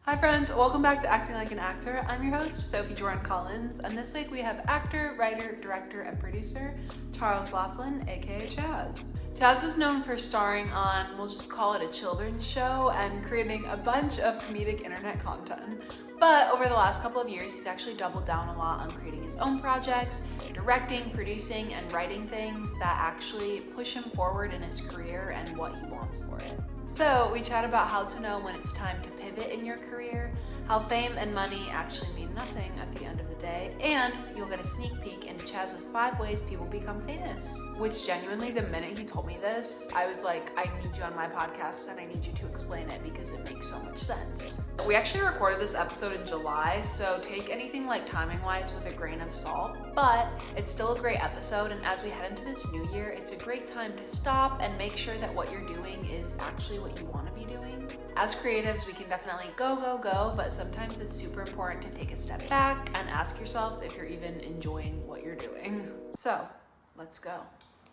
Hi friends, welcome back to Acting Like an Actor. I'm your host, Sophie Jordan Collins, and this week we have actor, writer, director, and producer, Chas Laughlin, aka Chas. Chas is known for starring on, we'll just call it a children's show, and creating a bunch of comedic internet content. But over the last couple of years, he's actually doubled down a lot on creating his own projects, directing, producing, and writing things that actually push him forward in his career and what he wants for it. So we chat about how to know when it's time to pivot in your career, how fame and money actually mean nothing at the end of the day, and you'll get a sneak peek into Chaz's 5 ways people become famous. Which genuinely, the minute he told me this, I was like, I need you on my podcast and I need you to explain it because it makes so much sense. We actually recorded this episode in July, so take anything like timing-wise with a grain of salt, but it's still a great episode, and as we head into this new year, it's a great time to stop and make sure that what you're doing is actually what you want to be doing. As creatives, we can definitely go, but sometimes it's super important to take a step back and ask yourself if you're even enjoying what you're doing. So, let's go.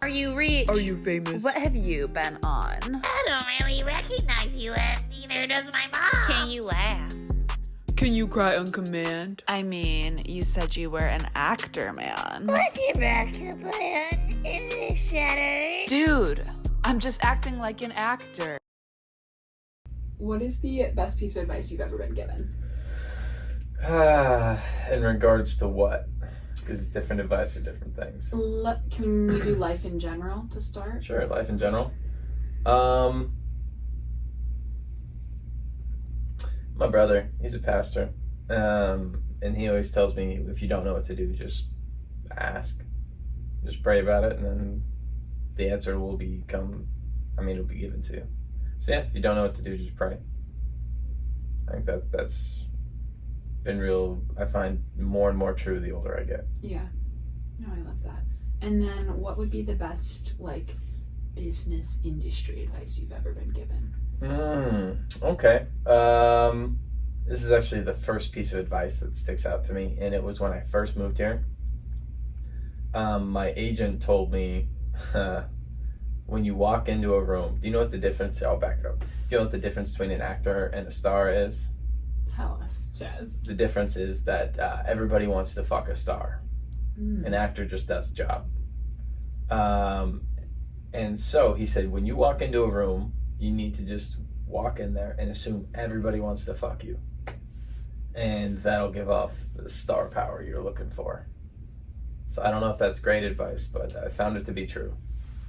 Are you rich? Are you famous? What have you been on? I don't really recognize you, and neither does my mom. Can you laugh? Can you cry on command? I mean, you said you were an actor, man. What's your backup plan? Is it shattered? Dude, I'm just acting like an actor. What is the best piece of advice you've ever been given? In regards to what? Because it's different advice for different things. Can we do life in general to start? Sure, life in general. My brother, he's a pastor, and he always tells me, if you don't know what to do, just ask. Just pray about it, and then the answer will it'll be given to you. So yeah, if you don't know what to do, just pray. I think that's been real, I find more and more true the older I get. Yeah. No, I love that. And then what would be the best, business industry advice you've ever been given? Okay. This is actually the first piece of advice that sticks out to me, and it was when I first moved here. My agent told me, when you walk into a room, do you know what the difference, I'll back it up. Do you know what the difference between an actor and a star is? Tell us, Chaz. The difference is that everybody wants to fuck a star. An actor just does a job. And so he said, when you walk into a room, you need to just walk in there and assume everybody wants to fuck you. And that'll give off the star power you're looking for. So I don't know if that's great advice, but I found it to be true.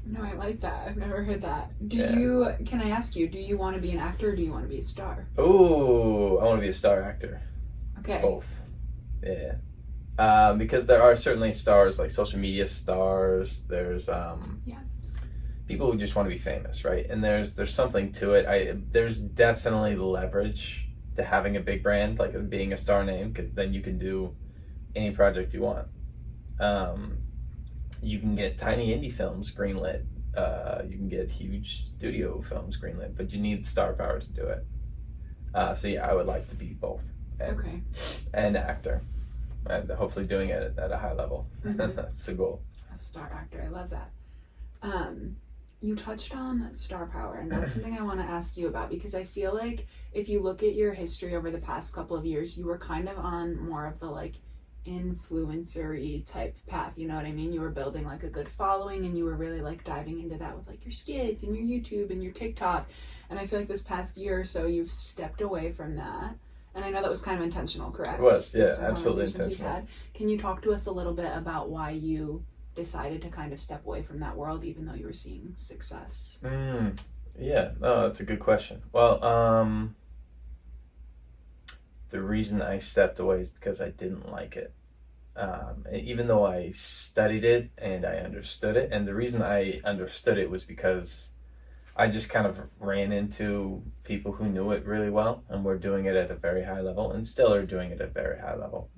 No, I like that. I've never heard that. Yeah. Can I ask you, do you want to be an actor or do you want to be a star? Ooh, I want to be a star actor. Okay. Both. Yeah. Because there are certainly stars, like social media stars. There's people who just want to be famous, right? And there's something to it. There's definitely leverage to having a big brand, like being a star name, because then you can do any project you want. You can get tiny indie films greenlit. You can get huge studio films greenlit, but you need star power to do it. So yeah, I would like to be both. And actor. And hopefully doing it at a high level. Mm-hmm. That's the goal. A star actor. I love that. You touched on star power, and that's something I want to ask you about, because I feel like if you look at your history over the past couple of years, you were kind of on more of the influencer-y type path, you know what I mean? You were building a good following, and you were really diving into that with your skits and your YouTube and your TikTok, and I feel like this past year or so you've stepped away from that, and I know that was kind of intentional, correct? It was, yeah, Based on absolutely conversations intentional. you've had. Can you talk to us a little bit about why you decided to kind of step away from that world even though you were seeing success? Yeah, no, that's a good question. Well, the reason I stepped away is because I didn't like it. Even though I studied it and I understood it, and the reason I understood it was because I just kind of ran into people who knew it really well and were doing it at a very high level and still are doing it at a very high level.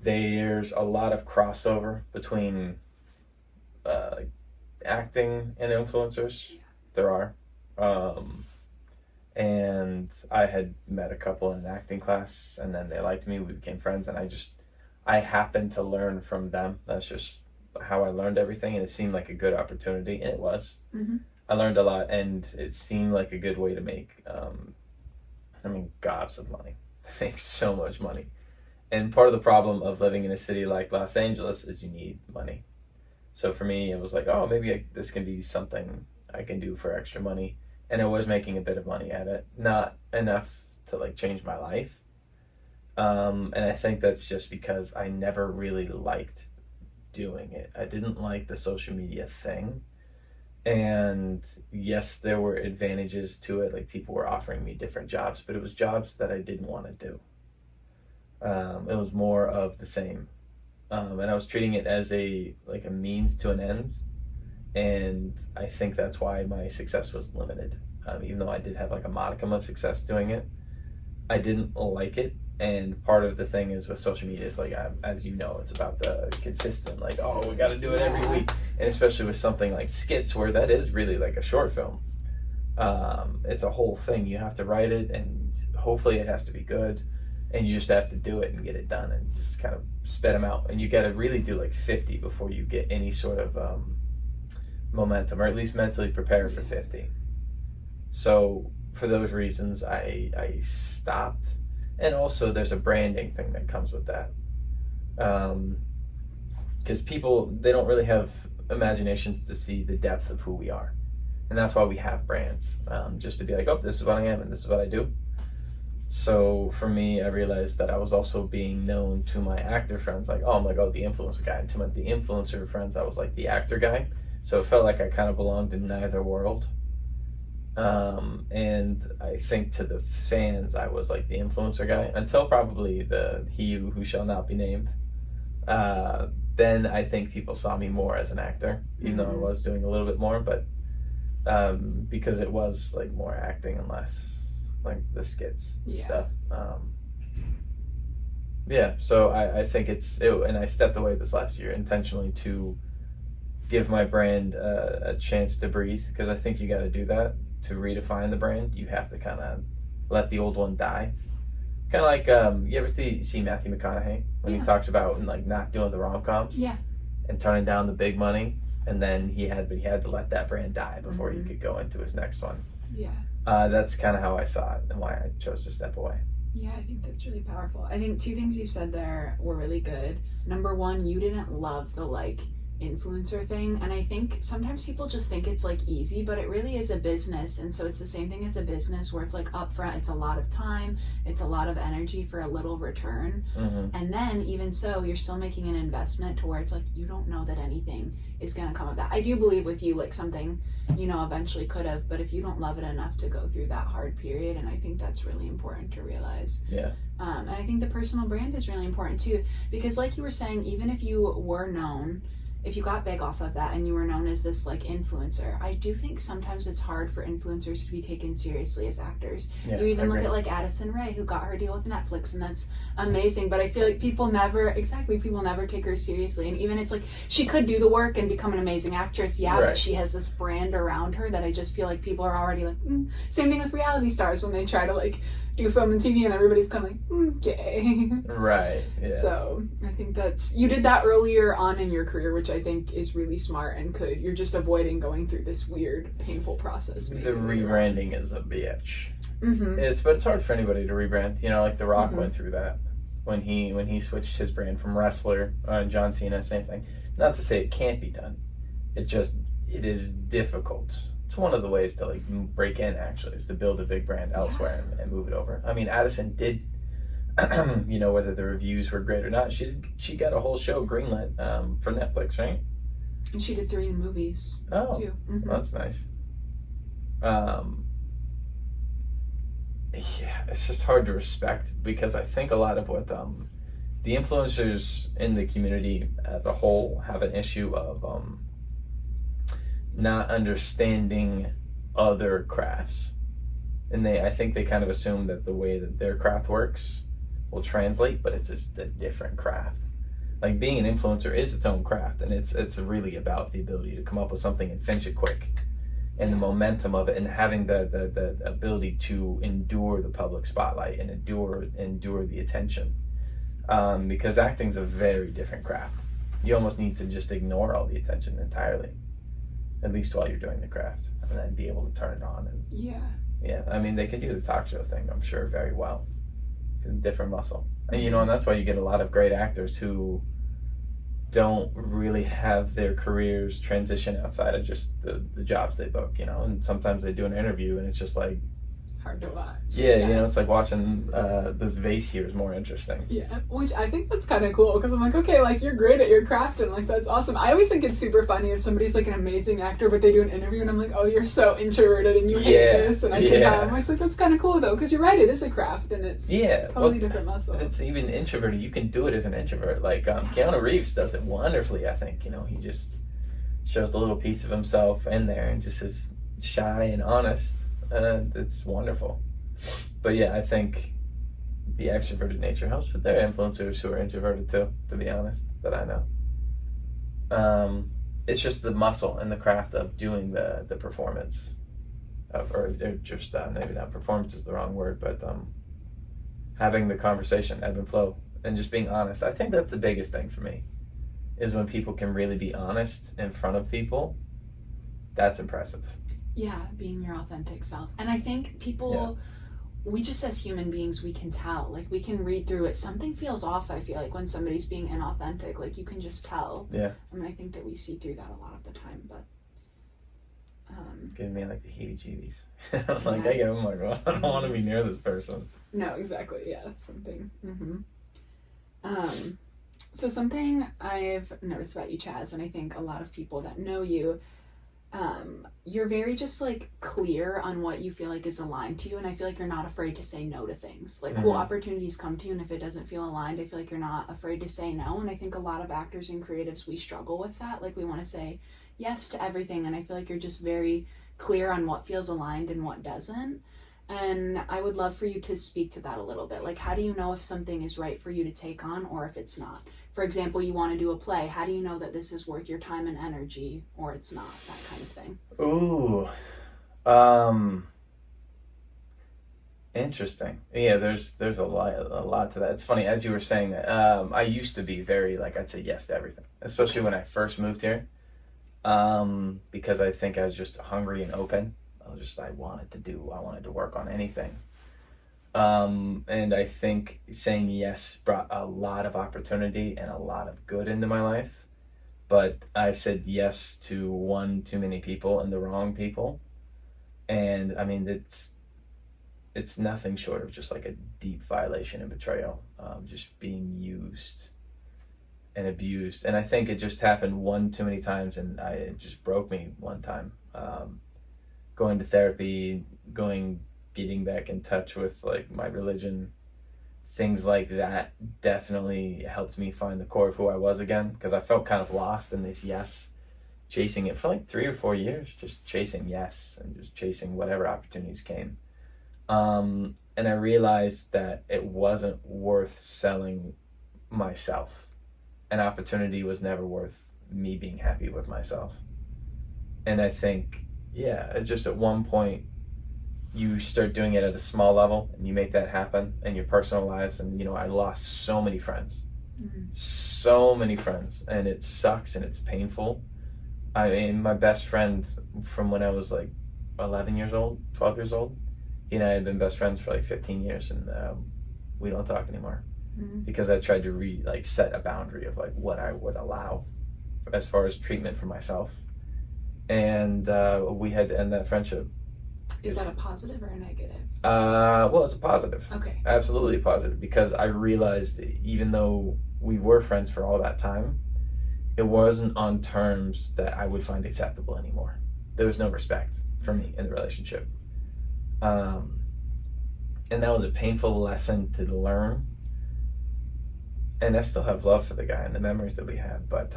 There's a lot of crossover between acting and influencers. Yeah. There are. And I had met a couple in an acting class, and then they liked me, we became friends, and I happened to learn from them. That's just how I learned everything, and it seemed like a good opportunity, and it was. Mm-hmm. I learned a lot, and it seemed like a good way to make I mean, gobs of money. They make so much money. And part of the problem of living in a city like Los Angeles is you need money. So for me, it was like, oh, maybe this can be something I can do for extra money. And I was making a bit of money at it. Not enough to like change my life. And I think that's just because I never really liked doing it. I didn't like the social media thing. And yes, there were advantages to it. Like people were offering me different jobs, but it was jobs that I didn't want to do. It was more of the same. And I was treating it as a means to an end. And I think that's why my success was limited. Even though I did have like a modicum of success doing it, I didn't like it. And part of the thing is with social media is like, as you know, it's about the consistent, like, oh, we got to do it every week. And especially with something like skits, where that is really like a short film. It's a whole thing. You have to write it, and hopefully it has to be good. And you just have to do it and get it done and just kind of spit them out. And you got to really do like 50 before you get any sort of momentum, or at least mentally prepare for 50. So for those reasons, I stopped. And also there's a branding thing that comes with that. Because people, they don't really have imaginations to see the depth of who we are. And that's why we have brands. Just to be like, oh, this is what I am and this is what I do. So for me, I realized that I was also being known to my actor friends, like, oh, I'm like, oh, the influencer guy. And to the influencer friends, I was like the actor guy. So it felt like I kind of belonged in neither world. And I think to the fans, I was like the influencer guy until probably the He Who Shall Not Be Named. Then I think people saw me more as an actor, even though I was doing a little bit more, but because it was like more acting and less like the skits and stuff. So I think and I stepped away this last year intentionally to give my brand a chance to breathe, because I think you got to do that. To redefine the brand, you have to kind of let the old one die. Kind of like, you ever see Matthew McConaughey when he talks about like not doing the rom-coms and turning down the big money, and then he had to let that brand die before he could go into his next one. That's kind of how I saw it and why I chose to step away. Yeah, I think that's really powerful. I think two things you said there were really good. Number one, you didn't love the like influencer thing, and I think sometimes people just think it's like easy, but it really is a business. And so it's the same thing as a business where it's like upfront, it's a lot of time, it's a lot of energy for a little return. And then even so, you're still making an investment to where it's like you don't know that anything is going to come of that. I do believe with you, like something, you know, eventually could have, but if you don't love it enough to go through that hard period, and I think that's really important to realize. And I think the personal brand is really important too, because like you were saying, even if you were known, if you got big off of that and you were known as this like influencer, I do think sometimes it's hard for influencers to be taken seriously as actors. You even look at like Addison Rae, who got her deal with Netflix, and that's amazing, but I feel like people never take her seriously. And even it's like she could do the work and become an amazing actress, but she has this brand around her that I just feel like people are already like, Same thing with reality stars when they try to like do film and TV, and everybody's kind of like, okay. So I think you did that earlier on in your career, which I think is really smart, and you're just avoiding going through this weird, painful process. The rebranding is a bitch. But it's hard for anybody to rebrand. You know, like The Rock went through that when he switched his brand from wrestler. John Cena, same thing. Not to say it can't be done. It is difficult. It's one of the ways to like break in, actually, is to build a big brand elsewhere and move it over. I mean, Addison did, you know, whether the reviews were great or not, she got a whole show greenlit for Netflix, right? And she did 3 movies too. Well, that's nice. It's just hard to respect, because I think a lot of what the influencers in the community as a whole have an issue of not understanding other crafts, and I think they kind of assume that the way that their craft works will translate, but it's just a different craft. Like being an influencer is its own craft, and it's really about the ability to come up with something and finish it quick, and the momentum of it, and having the ability to endure the public spotlight and endure the attention, because acting's a very different craft. You almost need to just ignore all the attention entirely, at least while you're doing the craft, and then be able to turn it on and Yeah, I mean, they can do the talk show thing, I'm sure, very well. Different muscle. And, you know, and that's why you get a lot of great actors who don't really have their careers transition outside of just the jobs they book, you know, and sometimes they do an interview and it's just like, hard to watch. yeah, you know, it's like watching this vase here is more interesting. Yeah, which I think that's kind of cool because I'm like, okay, like you're great at your craft and like that's awesome. I always think it's super funny if somebody's like an amazing actor but they do an interview and I'm like, oh, you're so introverted and you hate this and I can have. It's like, that's kind of cool though because you're right, it is a craft and it's totally different muscle. It's even introverted. You can do it as an introvert. Like Keanu Reeves does it wonderfully, I think. You know, he just shows the little piece of himself in there and just is shy and honest. It's wonderful. But yeah, I think the extroverted nature helps, but there are influencers who are introverted too, to be honest, that I know. It's just the muscle and the craft of doing the performance or just maybe not performance is the wrong word, but having the conversation, ebb and flow, and just being honest. I think that's the biggest thing for me, is when people can really be honest in front of people. That's impressive. Yeah, being your authentic self. And I think people, we just as human beings, we can tell. Like, we can read through it. Something feels off, I feel like, when somebody's being inauthentic. Like, you can just tell. Yeah. I mean, I think that we see through that a lot of the time, but... Giving me, like, the heebie-jeebies. I'm like, well, I don't want to be near this person. No, exactly. Yeah, that's something. So something I've noticed about you, Chas, and I think a lot of people that know you, you're very just like clear on what you feel like is aligned to you, and I feel like you're not afraid to say no to things. Like cool opportunities come to you, and if it doesn't feel aligned, I feel like you're not afraid to say no. And I think a lot of actors and creatives, we struggle with that. Like we want to say yes to everything, and I feel like you're just very clear on what feels aligned and what doesn't. And I would love for you to speak to that a little bit. Like, how do you know if something is right for you to take on or if it's not? For example, you want to do a play. How do you know that this is worth your time and energy or it's not? That kind of thing. Ooh. Interesting. Yeah, there's a lot to that. It's funny, as you were saying that, I used to be very, like, I'd say yes to everything, especially when I first moved here, because I think I was just hungry and open. I wanted to work on anything. And I think saying yes brought a lot of opportunity and a lot of good into my life. But I said yes to one too many people and the wrong people. And I mean, it's nothing short of just like a deep violation and betrayal, just being used and abused. And I think it just happened one too many times, and it just broke me one time. Going to therapy, getting back in touch with like my religion, things like that definitely helped me find the core of who I was again, because I felt kind of lost in this yes, chasing it for like 3 or 4 years, just chasing yes and just chasing whatever opportunities came. And I realized that it wasn't worth selling myself. An opportunity was never worth me being happy with myself. And I think, it's just at one point you start doing it at a small level and you make that happen in your personal lives. And, you know, I lost so many friends, and it sucks and it's painful. I mean, my best friend from when I was like 11 years old, 12 years old, he and I had been best friends for like 15 years, and we don't talk anymore because I tried to set a boundary of like what I would allow as far as treatment for myself. And we had to end that friendship. Is that a positive or a negative? Well, it's a positive. Okay. Absolutely positive, because I realized even though we were friends for all that time, it wasn't on terms that I would find acceptable anymore. There was no respect for me in the relationship. And that was a painful lesson to learn. And I still have love for the guy and the memories that we had, but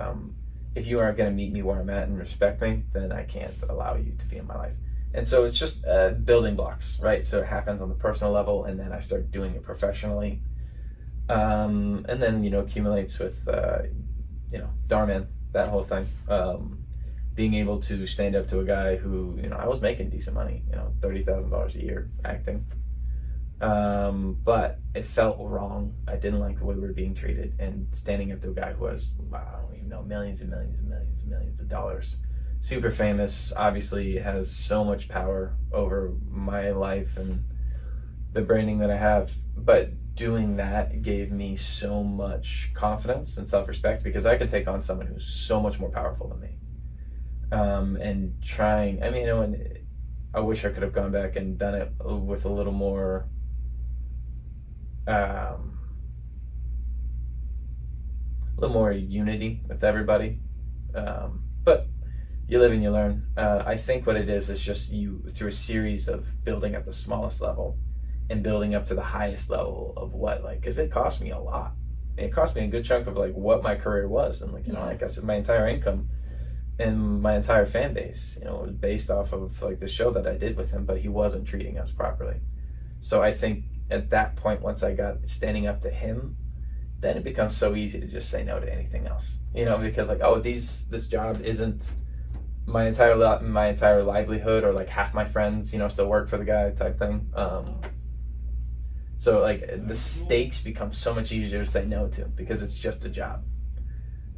if you aren't going to meet me where I'm at and respect me, then I can't allow you to be in my life. And so it's just building blocks, right? So it happens on the personal level, and then I start doing it professionally. And then, accumulates with, Darman, that whole thing. Being able to stand up to a guy who, I was making decent money, $30,000 a year acting. But it felt wrong. I didn't like the way we were being treated, and standing up to a guy who has, I don't even know, millions and millions and millions and millions of dollars super famous, obviously has so much power over my life and the branding that I have. But doing that gave me so much confidence and self-respect because I could take on someone who's so much more powerful than me. And trying, I mean, you know, and I wish I could have gone back and done it with a little more, unity with everybody. But you live and you learn. I think what it is just you, through a series of building at the smallest level and building up to the highest level of what, like, because it cost me a lot. It cost me a good chunk of like what my career was, and like, you know, like I said, my entire income and my entire fan base, you know, was based off of like the show that I did with him, but he wasn't treating us properly. So I think at that point, once I got standing up to him, then it becomes so easy to just say no to anything else, you know, because like, oh, this job isn't my entire livelihood, or like half my friends, you know, still work for the guy type thing. So like the stakes become so much easier to say no to because it's just a job.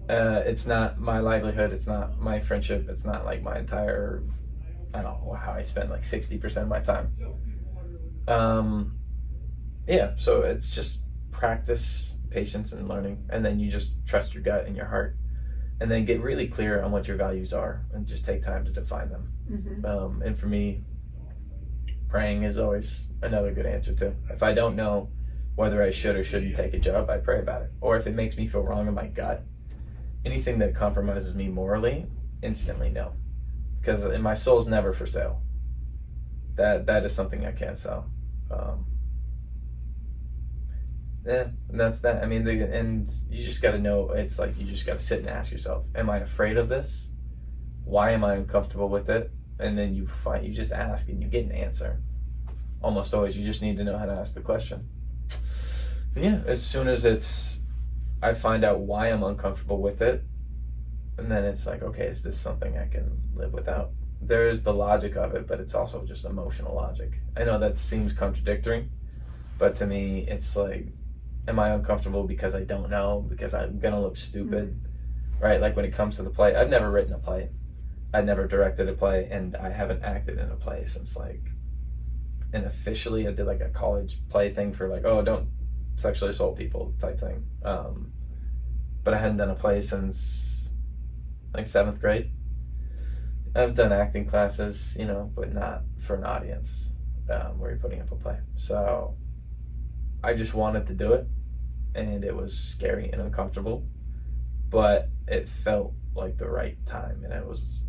It's not my livelihood. It's not my friendship. It's not like my entire, I don't know how I spend like 60% of my time. Yeah, so it's just practice, patience, and learning. And then you just trust your gut and your heart. And then get really clear on what your values are and just take time to define them. Mm-hmm. And for me, praying is always another good answer too. If I don't know whether I should or shouldn't take a job, I pray about it. Or if it makes me feel wrong in my gut, anything that compromises me morally, instantly no. Because my soul's never for sale. That is something I can't sell. And that's that. I mean, and you just got to know, it's like you just got to sit and ask yourself, am I afraid of this? Why am I uncomfortable with it? And then you just ask and you get an answer. Almost always, you just need to know how to ask the question. And yeah, as soon as I find out why I'm uncomfortable with it, and then it's like, okay, is this something I can live without? There's the logic of it, but it's also just emotional logic. I know that seems contradictory, but to me, it's like, am I uncomfortable because I don't know, because I'm gonna look stupid, right? Like when it comes to the play, I've never written a play, I've never directed a play, and I haven't acted in a play since like, and officially I did like a college play thing for like, oh, don't sexually assault people type thing. But I hadn't done a play since like 7th grade. I've done acting classes, you know, but not for an audience where you're putting up a play. So I just wanted to do it, and it was scary and uncomfortable, but it felt like the right time. And it was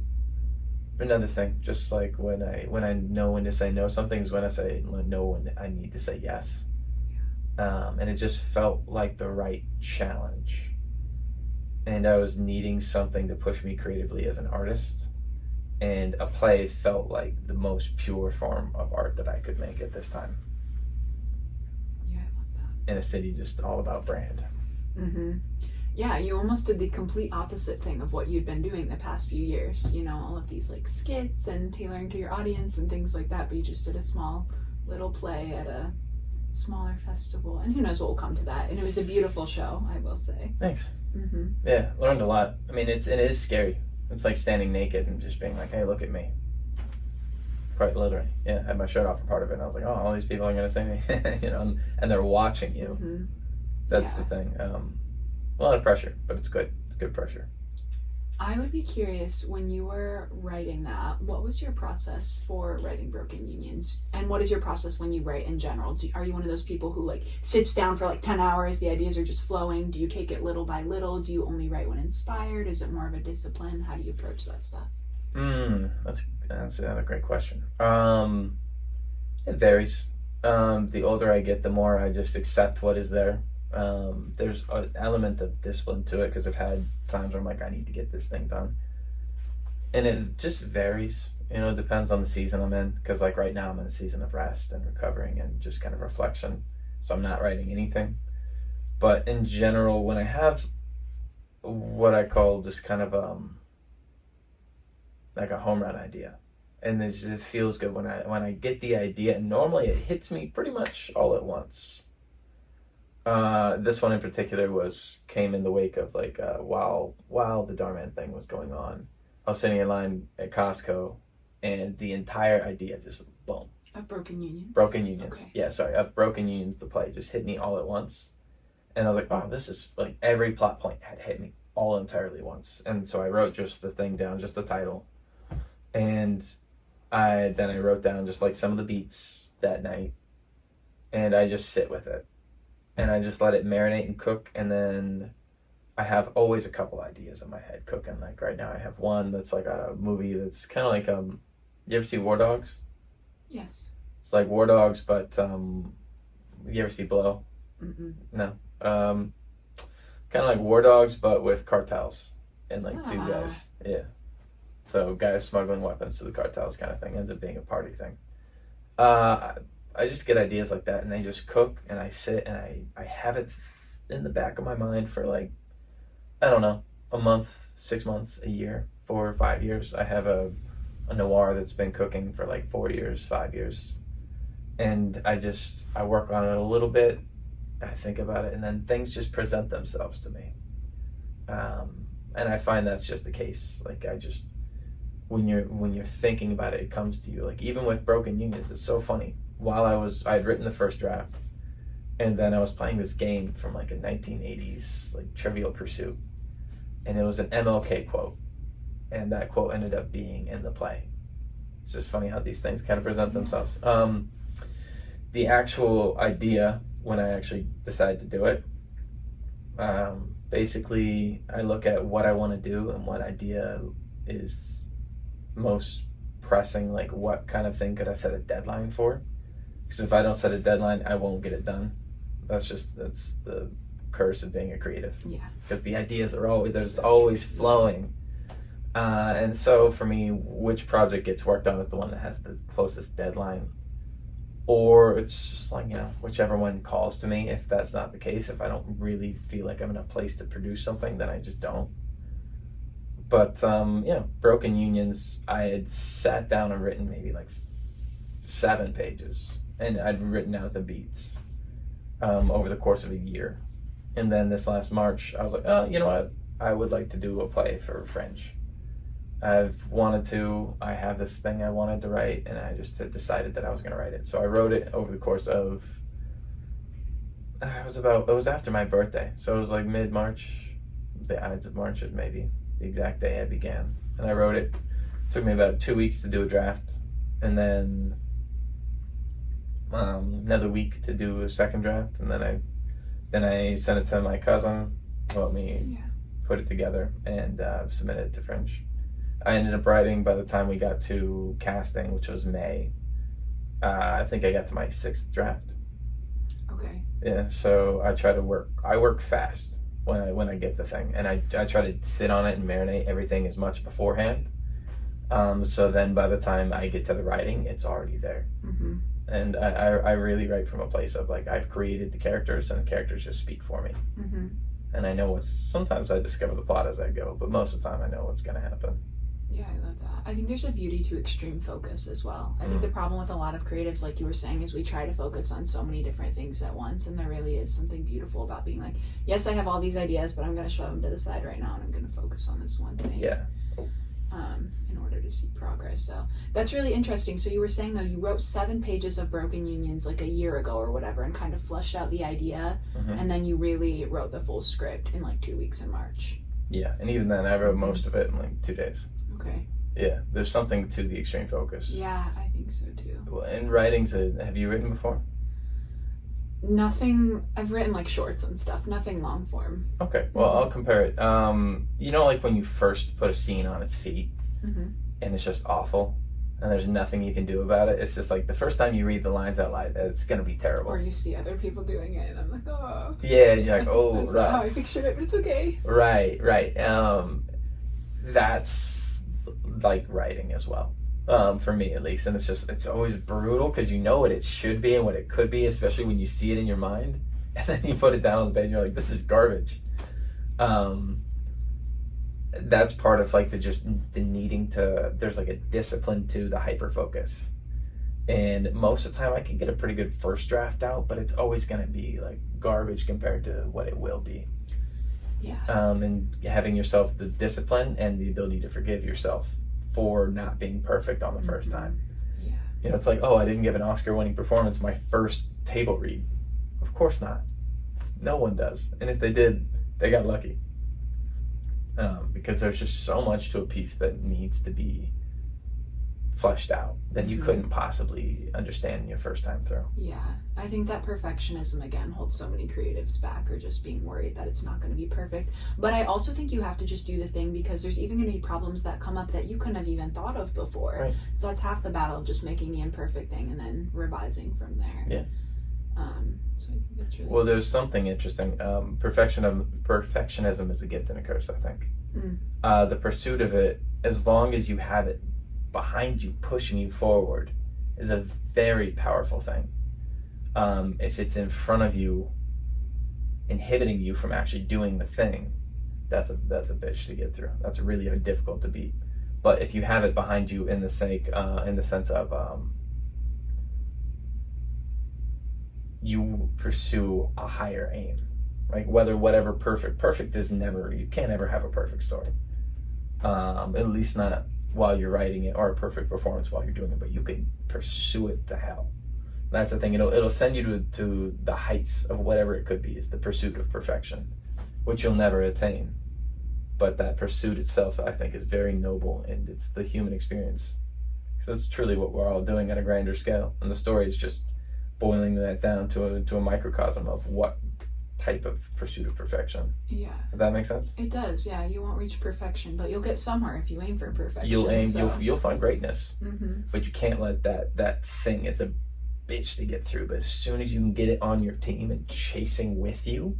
another thing, just like when I know when to say no, something is when I say no, when I need to say yes. And it just felt like the right challenge. And I was needing something to push me creatively as an artist. And a play felt like the most pure form of art that I could make at this time. Yeah, I love that. In a city just all about brand. Mm-hmm. Yeah, you almost did the complete opposite thing of what you'd been doing the past few years. You know, all of these like skits and tailoring to your audience and things like that, but you just did a small little play at a smaller festival, and who knows what will come to that. And it was a beautiful show, I will say. Thanks. Mm-hmm. Yeah, learned a lot. I mean, it is scary. It's like standing naked and just being like, hey, look at me. Quite literally. Yeah, I had my shirt off for part of it, and I was like, oh, all these people are going to see me. You know, and they're watching you. Mm-hmm. That's the thing. A lot of pressure, but it's good. It's good pressure. I would be curious, when you were writing that, what was your process for writing Broken Unions? And what is your process when you write in general? Are you one of those people who like sits down for like 10 hours, the ideas are just flowing? Do you take it little by little? Do you only write when inspired? Is it more of a discipline? How do you approach that stuff? That's another great question. It varies. The older I get, the more I just accept what is there. There's an element of discipline to it because I've had times where I'm like, I need to get this thing done, and it just varies. You know, it depends on the season I'm in, because like right now I'm in a season of rest and recovering and just kind of reflection, so I'm not writing anything. But in general, when I have what I call just kind of like a home run idea, and it feels good when I get the idea, and normally it hits me pretty much all at once. This one in particular came in the wake of like while the Darman thing was going on, I was sitting in line at Costco, and the entire idea just boom. Of Broken Unions? Broken Unions. Okay. Yeah, sorry. Of Broken Unions, the play just hit me all at once. And I was like, oh, this is like every plot point had hit me all entirely once. And so I wrote just the thing down, just the title. And I wrote down just like some of the beats that night. And I just sit with it. And I just let it marinate and cook. And then I have always a couple ideas in my head cooking. Like right now I have one that's like a movie that's kind of like, you ever see War Dogs? Yes. It's like War Dogs, but you ever see Blow? Mm-mm. No. Kind of like War Dogs, but with cartels and like two guys. Yeah. So guys smuggling weapons to the cartels kind of thing. Ends up being a party thing. I just get ideas like that, and they just cook, and I sit, and I have it in the back of my mind for like, I don't know, a month, 6 months, a year, 4 or 5 years. I have a noir that's been cooking for like 4 years, 5 years. And I work on it a little bit, I think about it, and then things just present themselves to me. And I find that's just the case. Like when you're thinking about it, it comes to you. Like even with Broken Unions, it's so funny. While I'd written the first draft, and then I was playing this game from like a 1980s like Trivial Pursuit, and it was an MLK quote, and that quote ended up being in the play. It's just funny how these things kind of present themselves. The actual idea, when I actually decide to do it, basically I look at what I want to do and what idea is most pressing, like what kind of thing could I set a deadline for? Because if I don't set a deadline, I won't get it done. That's the curse of being a creative. Yeah. Because the ideas are always flowing. And so for me, which project gets worked on is the one that has the closest deadline. Or it's just like, whichever one calls to me. If that's not the case, if I don't really feel like I'm in a place to produce something, then I just don't. But, Broken Unions, I had sat down and written maybe like 7 pages. And I'd written out the beats over the course of a year. And then this last March, I was like, oh, you know what? I would like to do a play for Fringe. I have this thing I wanted to write, and I just had decided that I was going to write it. So I wrote it over the course of, it was after my birthday. So it was like mid-March, the Ides of March is maybe the exact day I began. And I wrote it. It took me about 2 weeks to do a draft, and then another week to do a second draft, and then I sent it to my cousin, who helped me put it together, and submitted it to Fringe. I ended up writing by the time we got to casting, which was May. I think I got to my 6th draft. Okay. Yeah, so I work fast when I get the thing, and I try to sit on it and marinate everything as much beforehand. So then by the time I get to the writing, it's already there. Mm-hmm. And I really write from a place of like, I've created the characters, and the characters just speak for me. Mm-hmm. And I know sometimes I discover the plot as I go, but most of the time I know what's going to happen. Yeah, I love that. I think there's a beauty to extreme focus as well. I think the problem with a lot of creatives, like you were saying, is we try to focus on so many different things at once, and there really is something beautiful about being like, yes, I have all these ideas, but I'm going to shove them to the side right now, and I'm going to focus on this one thing. Yeah. In order to see progress. So that's really interesting. So you were saying, though, you wrote 7 pages of Broken Unions like a year ago or whatever, and kind of fleshed out the idea, and then you really wrote the full script in like 2 weeks in March. Yeah, and even then I wrote most of it in like 2 days. Okay. Yeah, there's something to the extreme focus. Yeah, I think so too. Well, in writing, have you written before? Nothing. I've written like shorts and stuff. Nothing long form. Okay, well, I'll compare it. Like when you first put a scene on its feet, and it's just awful, and there's nothing you can do about it. It's just like the first time you read the lines out loud, it's gonna be terrible. Or you see other people doing it, and I'm like, oh. Yeah, you're like, oh, that's not how I pictured it, but it's okay. Right. That's like writing as well. For me at least, and it's always brutal because you know what it should be and what it could be, especially when you see it in your mind, and then you put it down on the page and you're like, this is garbage. That's part of like the needing to, there's like a discipline to the hyper focus, and most of the time I can get a pretty good first draft out, but it's always going to be like garbage compared to what it will be. Yeah. And having yourself the discipline and the ability to forgive yourself for not being perfect on the first time. Yeah. You know, it's like, oh, I didn't give an Oscar-winning performance my first table read. Of course not. No one does. And if they did, they got lucky. Because there's just so much to a piece that needs to be fleshed out that you couldn't possibly understand your first time through. Yeah. I think that perfectionism, again, holds so many creatives back, or just being worried that it's not going to be perfect. But I also think you have to just do the thing, because there's even going to be problems that come up that you couldn't have even thought of before. Right. So that's half the battle, just making the imperfect thing and then revising from there. Yeah. So I think that's really Well, there's something interesting. Perfectionism is a gift and a curse, I think. The pursuit of it, as long as you have it behind you, pushing you forward, is a very powerful thing. If it's in front of you, inhibiting you from actually doing the thing, that's a bitch to get through. That's really difficult to beat. But if you have it behind you in the sense of you pursue a higher aim, right? Whatever perfect is never, you can't ever have a perfect story. At least not while you're writing it, or a perfect performance while you're doing it, but you can pursue it to hell. That's the thing. It'll send you to the heights of whatever it could be, is the pursuit of perfection, which you'll never attain. But that pursuit itself, I think, is very noble, and it's the human experience. Because that's truly what we're all doing at a grander scale. And the story is just boiling that down to a microcosm of what type of pursuit of perfection. Yeah. Does that make sense? It does, yeah. You won't reach perfection, but you'll get somewhere if you aim for perfection. You'll find greatness. Mm-hmm. But you can't let that thing, it's a bitch to get through, but as soon as you can get it on your team and chasing with you,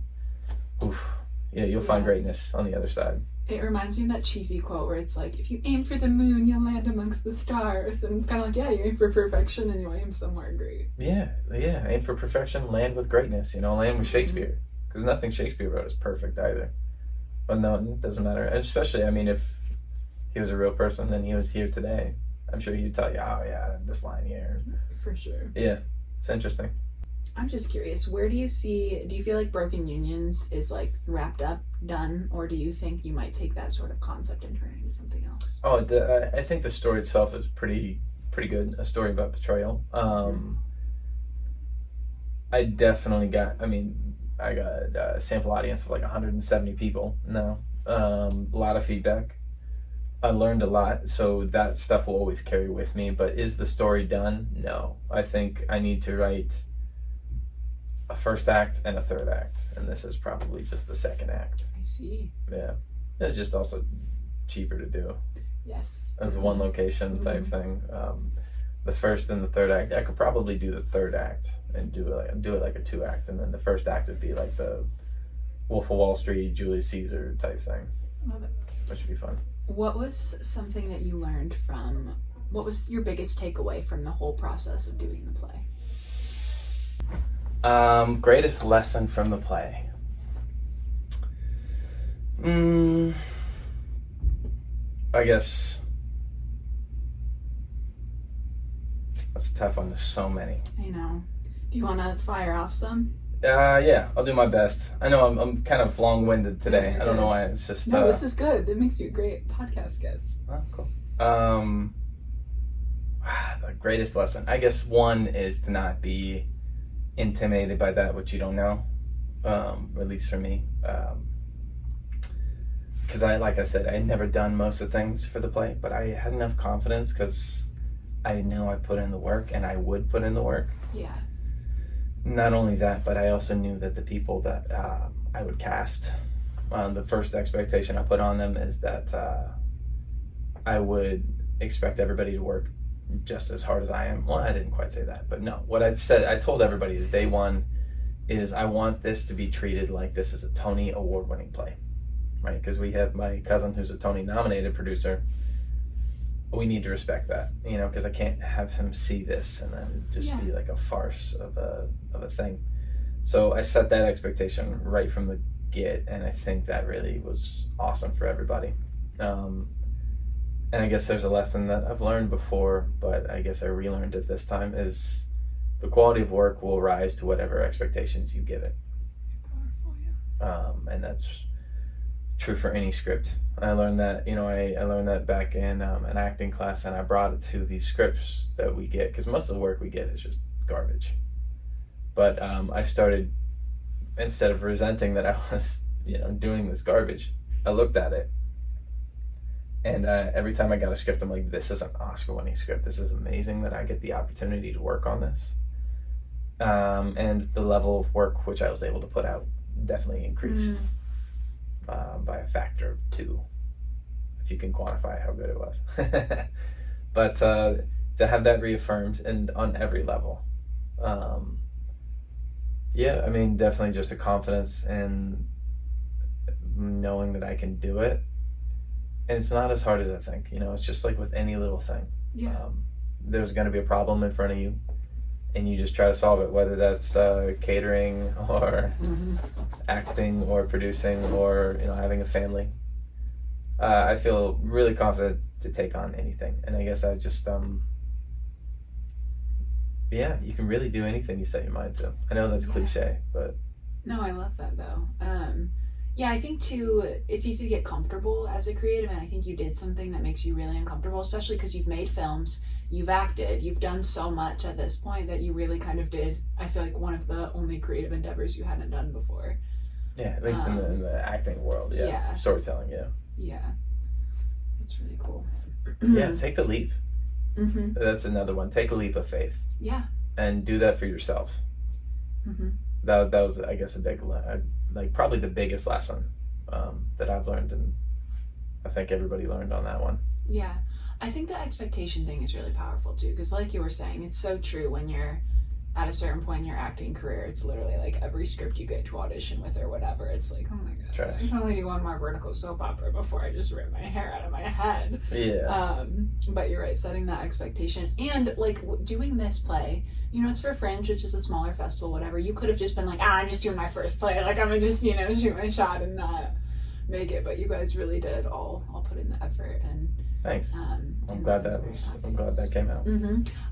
you'll find greatness on the other side. It reminds me of that cheesy quote where it's like, if you aim for the moon, you'll land amongst the stars. And it's kind of like, yeah, you aim for perfection and you aim somewhere great. Yeah, aim for perfection, land with greatness, land with Shakespeare. Because nothing Shakespeare wrote is perfect either. But no, it doesn't matter. And especially, if he was a real person and he was here today, I'm sure he'd tell you, oh yeah, this line here. For sure. Yeah, it's interesting. I'm just curious, do you feel like Broken Unions is like wrapped up, done, or do you think you might take that sort of concept and turn it into something else? Oh, I think the story itself is pretty good. A story about betrayal. I definitely got a sample audience of like 170 people now. A lot of feedback. I learned a lot, so that stuff will always carry with me. But is the story done? No. I think I need to write a first act and a third act, and this is probably just the second act. I see. Yeah. It's just also cheaper to do. Yes. As a one location type thing. The first and the third act, I could probably do the third act and do it like a 2-act, and then the first act would be like the Wolf of Wall Street, Julius Caesar type thing. Love it. Which would be fun. What was something that you learned what was your biggest takeaway from the whole process of doing the play? Greatest lesson from the play. I guess that's a tough one. There's so many. I know. Do you want to fire off some? Yeah, I'll do my best. I know I'm kind of long-winded today. I don't know why. It's just no. This is good. It makes you a great podcast guest. Oh, cool. The greatest lesson, I guess, one is to not be intimidated by that which you don't know. At least for me, because like I said, I had never done most of the things for the play, but I had enough confidence because I knew I put in the work and I would put in the work. Yeah. Not only that, but I also knew that the people that I would cast, the first expectation I put on them is that I would expect everybody to work just as hard as I am. Well, I didn't quite say that, but no. What I told everybody is day one is I want this to be treated like this is a Tony Award-winning play, right? Because we have my cousin who's a Tony-nominated producer. We need to respect that, because I can't have him see this and then just be like a farce of a thing. So I set that expectation right from the get, and I think that really was awesome for everybody. And I guess there's a lesson that I've learned before, but I guess I relearned it this time, is the quality of work will rise to whatever expectations you give it. And that's true for any script. I learned that, I learned that back in an acting class, and I brought it to these scripts that we get, because most of the work we get is just garbage. But I started, instead of resenting that I was, doing this garbage, I looked at it. And every time I got a script, I'm like, this is an Oscar-winning script. This is amazing that I get the opportunity to work on this. And the level of work which I was able to put out definitely increased by a factor of 2, if you can quantify how good it was. But to have that reaffirmed and on every level, definitely just a confidence in knowing that I can do it. And it's not as hard as I think. It's just like with any little thing. Yeah. There's going to be a problem in front of you, and you just try to solve it, whether that's catering or acting or producing or having a family. I feel really confident to take on anything, and I guess I just you can really do anything you set your mind to. I know that's cliche, but no, I love that though. I think too, it's easy to get comfortable as a creative, and I think you did something that makes you really uncomfortable, especially because you've made films, you've acted, you've done so much at this point that you really kind of did, I feel like, one of the only creative endeavors you hadn't done before. Yeah, at least in the acting world, yeah. Storytelling, yeah. Yeah. It's really cool. Yeah, take the leap. That's another one. Take a leap of faith. Yeah. And do that for yourself. That was, I guess, a big, probably the biggest lesson that I've learned, and I think everybody learned on that one. Yeah. I think the expectation thing is really powerful too, because like you were saying, it's so true when you're at a certain point in your acting career. It's literally like every script you get to audition with or whatever, it's like, oh my god, trash. I can only do one more vertical soap opera before I just rip my hair out of my head. Yeah. But you're right, setting that expectation, and like doing this play, it's for Fringe, which is a smaller festival, whatever. You could have just been like, I'm just doing my first play, like I'm gonna just shoot my shot and not make it. But you guys really did all put in the effort, and thanks. I'm glad that came out.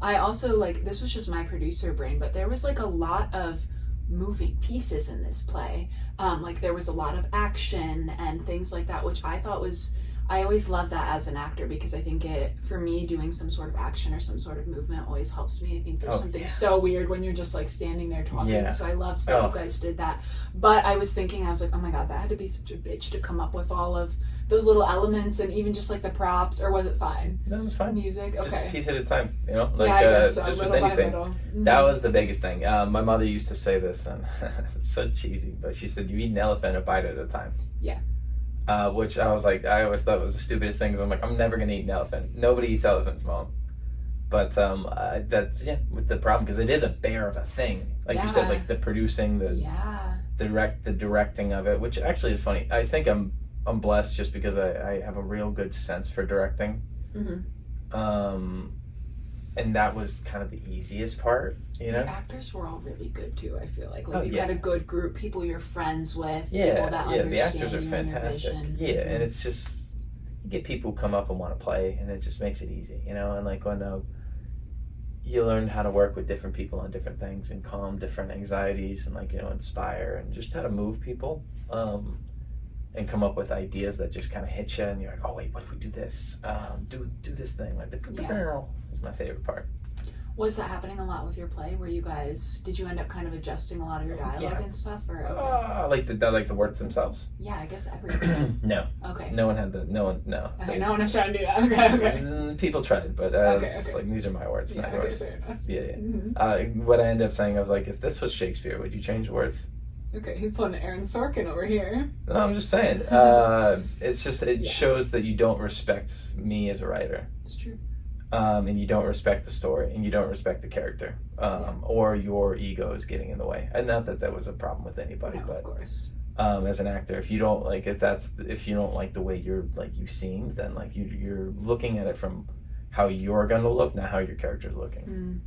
I also, this was just my producer brain, but there was a lot of moving pieces in this play. There was a lot of action and things like that, which I thought I always love that as an actor, because I think for me, doing some sort of action or some sort of movement always helps me. I think there's something so weird when you're just standing there talking. Yeah. So I loved that you guys did that. But I was thinking, I was like, oh my god, that had to be such a bitch to come up with all of those little elements, and even just the props, or was it fine? No, it was fine. Music, okay. Just a piece at a time, I guess so. Just little with anything. by little. That was the biggest thing. My mother used to say this, and it's so cheesy, but she said, you eat an elephant a bite at a time. Yeah. Which I was like, I always thought was the stupidest thing. So I'm like, I'm never gonna eat an elephant. Nobody eats elephants, Mom. But that's with the problem, because it is a bear of a thing. Like you said, the producing, the directing of it, which actually is funny. I think I'm blessed just because I have a real good sense for directing. And that was kind of the easiest part, The actors were all really good too, I feel like. You had a good group, people you're friends with, people that understand the actors are you fantastic. And your vision. And it's just, you get people who come up and want to play, and it just makes it easy, And when you learn how to work with different people on different things and calm different anxieties and inspire, and just how to move people, and come up with ideas that just kind of hit you, and you're like, oh wait, what if we do this? Do this thing, the barrel is my favorite part. Was that happening a lot with your play? Where did you end up kind of adjusting a lot of your dialogue and stuff, or the words themselves? Yeah, I guess everything. No. Okay. No one had no. Okay, no one was trying to do that. Okay. People tried, but these are my words, not yours. Fair enough. Yeah. What I ended up saying, I was like, if this was Shakespeare, would you change the words? Okay, he's putting Aaron Sorkin over here. No, I'm just saying. It's just, shows that you don't respect me as a writer. It's true. And you don't respect the story, and you don't respect the character, or your ego is getting in the way. And not that was a problem with anybody, but of course. As an actor, if you don't if you don't like the way you seem, then you're looking at it from how you're gonna look, not how your character's looking.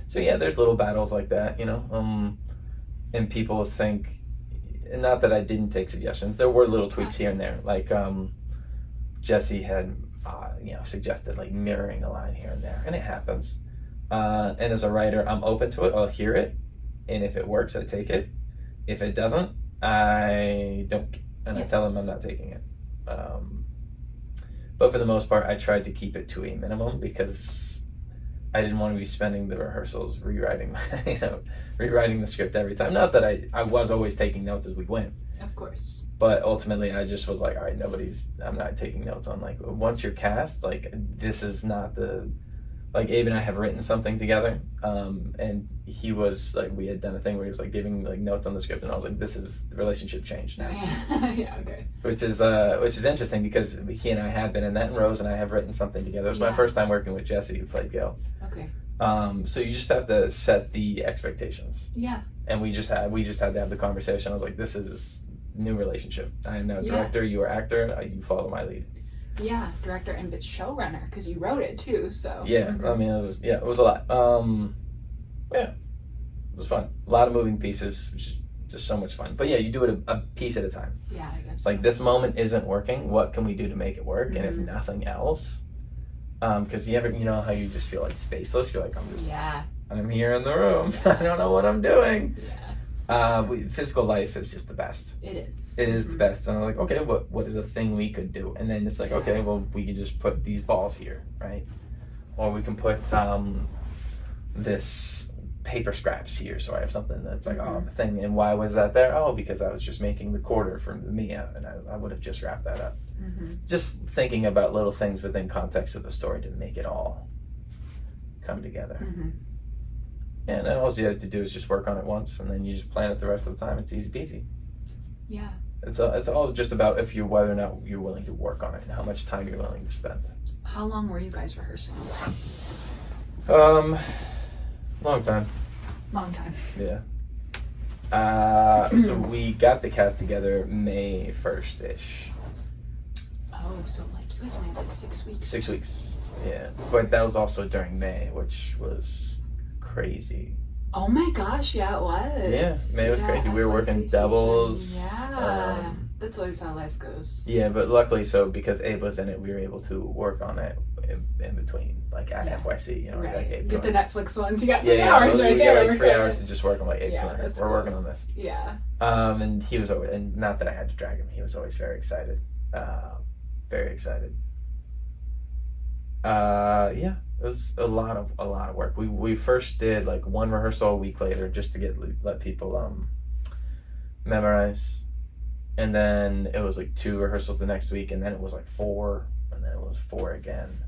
So there's little battles like that, and people think, and not that I didn't take suggestions, there were little tweaks here and there, Jesse had suggested mirroring a line here and there, and it happens, and as a writer, I'm open to it. I'll hear it, and if it works, I take it. If it doesn't, I don't. and I tell them I'm not taking it. But for the most part, I tried to keep it to a minimum because I didn't want to be spending the rehearsals rewriting the script every time. Not that I was always taking notes as we went. Of course. But ultimately, I just was like, all right, I'm not taking notes on, like, once you're cast, like, this is not like, Abe and I have written something together, and he was, like, we had done a thing where he was, like, giving, like, notes on the script, and I was like, the relationship changed now. Yeah, okay. Which is interesting because he and I have been in that, and Rose and I have written something together. It was my first time working with Jesse, who played Gil. Okay. So you just have to set the expectations. Yeah. And we just had to have the conversation. I was like, this is new relationship. I am now director, you are actor, you follow my lead. Yeah, director and showrunner, because you wrote it too, so. Yeah, I mean, it was a lot. It was fun. A lot of moving pieces, which is just so much fun. But yeah, you do it a piece at a time. Yeah, I guess like, this moment isn't working, what can we do to make it work? And if nothing else, because you know how you just feel like spaceless? You're like, I'm here in the room. I don't know what I'm doing. Yeah. Physical life is just the best. It is. It is the best. And I'm like, okay, what is a thing we could do? And then it's like, okay, well, we could just put these balls here, right? Or we can put this paper scraps here, so I have something that's like, the thing. And why was that there? Oh, because I was just making the quarter for Mia, and I would have just wrapped that up. Just thinking about little things within context of the story to make it all come together. Yeah, and then all you have to do is just work on it once, and then you just plan it the rest of the time. It's easy peasy. Yeah. It's all just about whether or not you're willing to work on it and how much time you're willing to spend. How long were you guys rehearsing? Long time. Long time. Yeah. So we got the cast together May 1st-ish. Oh, so like you guys only had 6 weeks. 6 weeks. Yeah. But that was also during May, which was crazy. Oh my gosh, yeah, it was. Yeah, May was crazy. We were working doubles. Yeah. That's always how life goes. Yeah, but luckily because Abe was in it, we were able to work on it in between, like at FYC, Right. like Abe Get the going. Netflix ones. You got 3 hours right we there. got like 3 hours to just work on, like, Abe going. We're cool. working on this. Yeah. And he was always, and not that I had to drag him, he was always very excited. Very excited. Yeah, it was a lot of work. We first did like one rehearsal a week later just to let people memorize, and then it was like 2 rehearsals the next week, and then it was like 4, and then it was 4 again.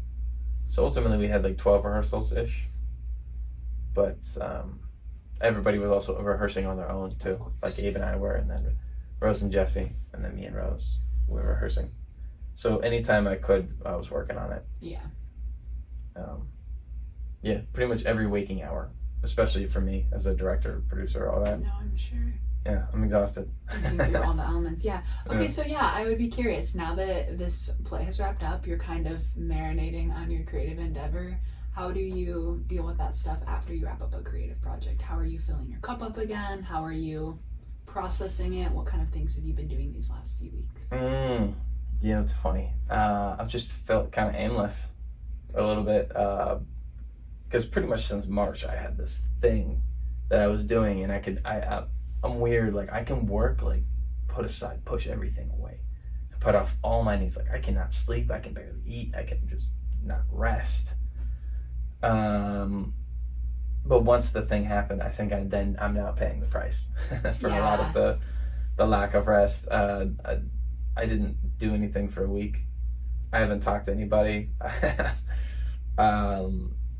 So ultimately we had like 12 rehearsals ish, but everybody was also rehearsing on their own too. Like Abe and I were, and then Rose and Jesse, and then me and Rose were rehearsing. So anytime I could, I was working on it. Yeah. Yeah, pretty much every waking hour, especially for me as a director, producer, all that. No, I'm sure. Yeah, I'm exhausted. Thinking through all the elements. Yeah. Okay, so I would be curious, now that this play has wrapped up, you're kind of marinating on your creative endeavor. How do you deal with that stuff after you wrap up a creative project? How are you filling your cup up again? How are you processing it? What kind of things have you been doing these last few weeks? Yeah, it's funny. I've just felt kind of aimless a little bit, because pretty much since March I had this thing that I was doing, and I'm weird, like I can work, like put aside, push everything away, and put off all my needs. Like I cannot sleep, I can barely eat, I can just not rest. But once the thing happened, I think I'm now paying the price for a lot of the lack of rest. I didn't do anything for a week. I haven't talked to anybody.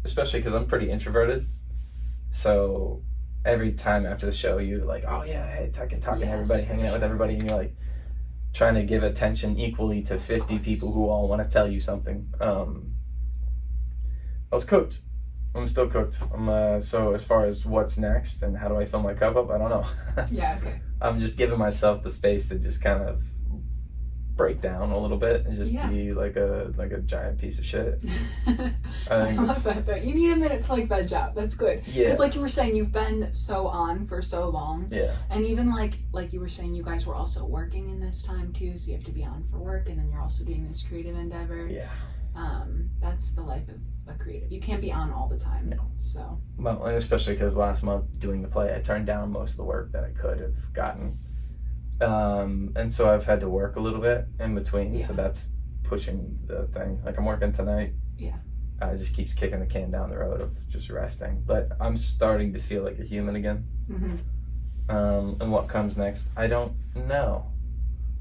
Especially because I'm pretty introverted. So every time after the show, you're like, oh yeah, hey, talking to everybody, hanging out with everybody, and you're like trying to give attention equally to 50 people who all want to tell you something. I was cooked. I'm still cooked. So as far as what's next and how do I fill my cup up, I don't know. Yeah, okay. I'm just giving myself the space to just kind of break down a little bit and just be like a giant piece of shit. I love that though. You need a minute to like veg out. That's good. Yeah. Because like you were saying, you've been so on for so long. Yeah. And even like you were saying, you guys were also working in this time too, so you have to be on for work, and then you're also doing this creative endeavor. Yeah. That's the life of a creative. You can't be on all the time. No. So. Well, and especially because last month doing the play, I turned down most of the work that I could have gotten And so I've had to work a little bit in between, so Yeah. that's pushing the thing. Like I'm working tonight. Yeah. It just keeps kicking the can down the road of just resting. But I'm starting to feel like a human again. And what comes next, I don't know.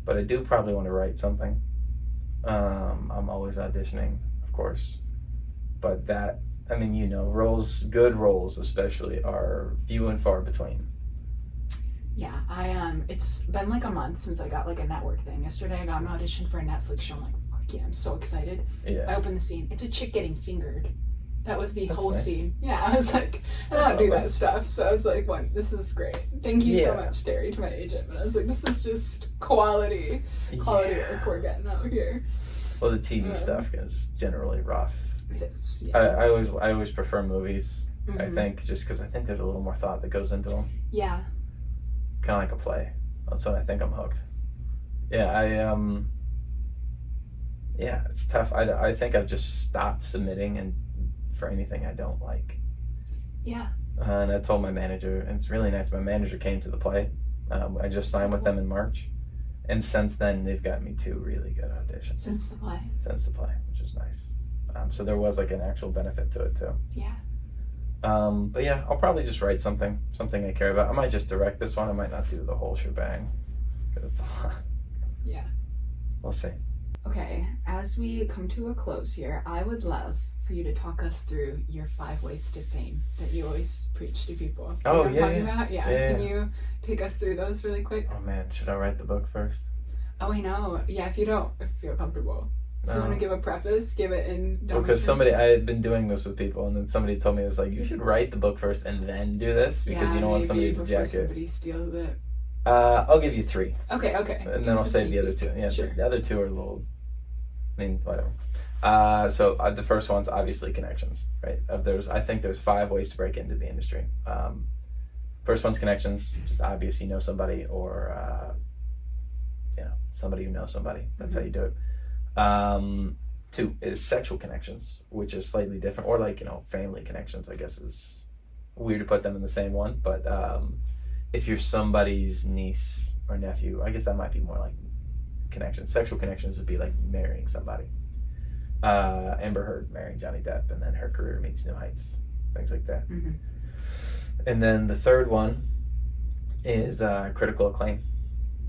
But I do probably want to write something. I'm always auditioning, of course. But that, I mean, you know, roles, good roles especially, are few and far between. Yeah, it's been like a month since I got like a network thing. Yesterday I got an audition for a Netflix show. I'm like, fuck yeah, I'm so excited. I Yeah. opened the scene. It's a chick getting fingered. That was the That's whole nice. scene. Yeah, I was like, I That's don't do lovely. that stuff. So I was like, well, this is great. Thank you so Yeah. much, Terry, to my agent. But I was like, this is just quality work we're getting out here. Well, the TV Um, stuff is generally rough. It is. I, Yeah. I always prefer movies. I Mhm. think just because I think there's a little more thought that goes into them. Yeah. Kind of like a play. That's when I think I'm hooked. Yeah, yeah, it's tough. I think I've just stopped submitting and for anything I don't like. Yeah. And I told my manager, and it's really nice. My manager came to the play. I just signed with them in March, and since then they've got me 2 really good auditions Since the play. since the play, which is nice. So there was like an actual benefit to it too. Yeah. But yeah, I'll probably just write something I care about. I might just direct this one. I might not do the whole shebang. 'Cause it's a lot. Yeah. We'll see. Okay, as we come to a close here, I would love for you to talk us through your 5 ways to fame that you always preach to people. You Oh, know what I'm yeah, talking yeah. about? Yeah. Yeah, Can yeah. you take us through those really quick? Oh man, should I write the book first? Oh, I know. Yeah, if you don't feel comfortable. If you want to give a preface, give it in. Well, because I had been doing this with people, and then somebody told me, it was like, you should write the book first and then do this, because you don't want somebody to before jack it. somebody steals it. I'll give you 3, Okay. and then I'll save the other 2. Yeah, Sure. the other 2 are a little, I mean, whatever. So the first one's obviously connections, right? I think there's 5 ways to break into the industry. First one's connections, just obvious, you know somebody, or somebody who knows somebody. That's how you do it. 2 is sexual connections, which is slightly different, or like, family connections, I guess is weird to put them in the same one, but if you're somebody's niece or nephew, I guess that might be more like connections. Sexual connections would be like marrying somebody. Amber Heard marrying Johnny Depp, and then her career meets new heights, things like that. Mm-hmm. And then the third one is critical acclaim.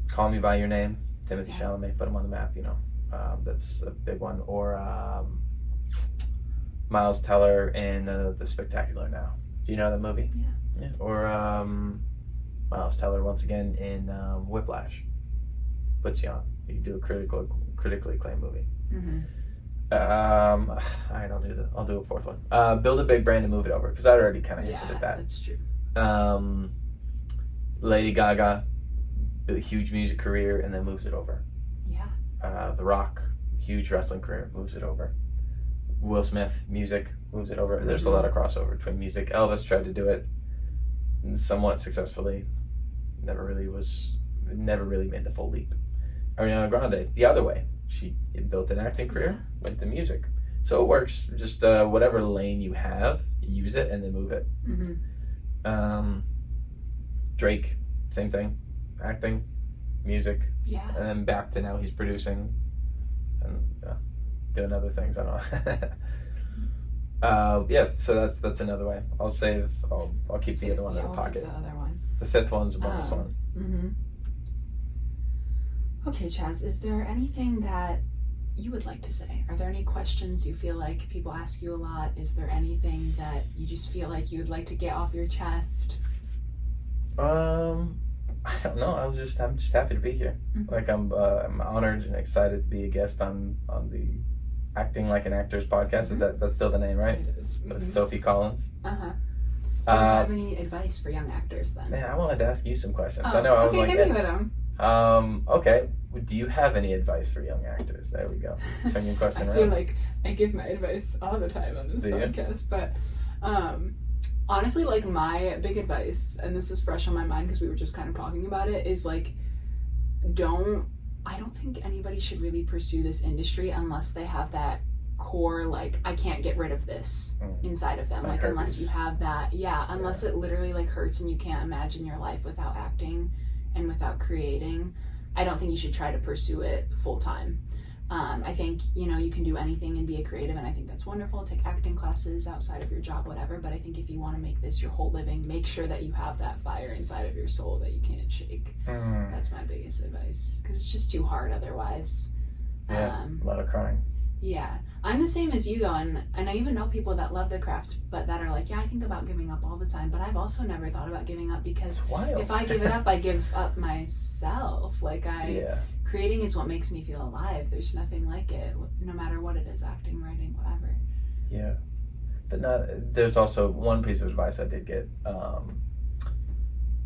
Call Me By Your Name, Timothée Chalamet, put him on the map, that's a big one. Or Miles Teller in The Spectacular Now. Do you know that movie? Yeah. Or Miles Teller once again in Whiplash. Puts you on. You do a critically acclaimed movie. Mm-hmm. Alright, I'll do a 4th one. Build a big brand and move it over, because I already kind of hinted at that. That's true. Lady Gaga, a huge music career and then moves it over. Yeah. The Rock, huge wrestling career, moves it over. Will Smith, music, moves it over. There's a lot of crossover between music. Elvis tried to do it somewhat successfully. Never really made the full leap. Ariana Grande, the other way. She built an acting career, went to music. So it works. Just whatever lane you have, use it and then move it. Mm-hmm. Drake, same thing. Acting, music, Yeah. and then back to now he's producing and doing other things. I don't know. Yeah, so that's another way. I'll keep the other one in the pocket. The other one. The 5th one's a bonus one. Mm-hmm. Okay, Chaz, is there anything that you would like to say? Are there any questions you feel like people ask you a lot? Is there anything that you just feel like you would like to get off your chest? I don't know. I'm just happy to be here. Mm-hmm. Like I'm honored and excited to be a guest on the Acting Like an Actor's podcast. Is that's still the name, right? It is. With Sophie Collins. Uh-huh. Do you have any advice for young actors then? Man, I wanted to ask you some questions. Oh, I know I was okay, like, hit me with them. Okay. Do you have any advice for young actors? There we go. Turn your question I around. feel like I give my advice all the time on this Do you? podcast, but honestly, like my big advice, and this is fresh on my mind because we were just kind of talking about it, is like, I don't think anybody should really pursue this industry unless they have that core, like, I can't get rid of this inside of them. Like unless herpes. you have that, unless it literally like hurts and you can't imagine your life without acting and without creating, I don't think you should try to pursue it full time. I think, you can do anything and be a creative, and I think that's wonderful. Take acting classes outside of your job, whatever. But I think if you want to make this your whole living, make sure that you have that fire inside of your soul that you can't shake. That's my biggest advice, because it's just too hard otherwise. Yeah, a lot of crying. Yeah. I'm the same as you, though, and I even know people that love the craft, but that are like, yeah, I think about giving up all the time, but I've also never thought about giving up, because if I give it up, I give up myself. Creating is what makes me feel alive. There's nothing like it, no matter what it is, acting, writing, whatever. Yeah. But there's also one piece of advice I did get.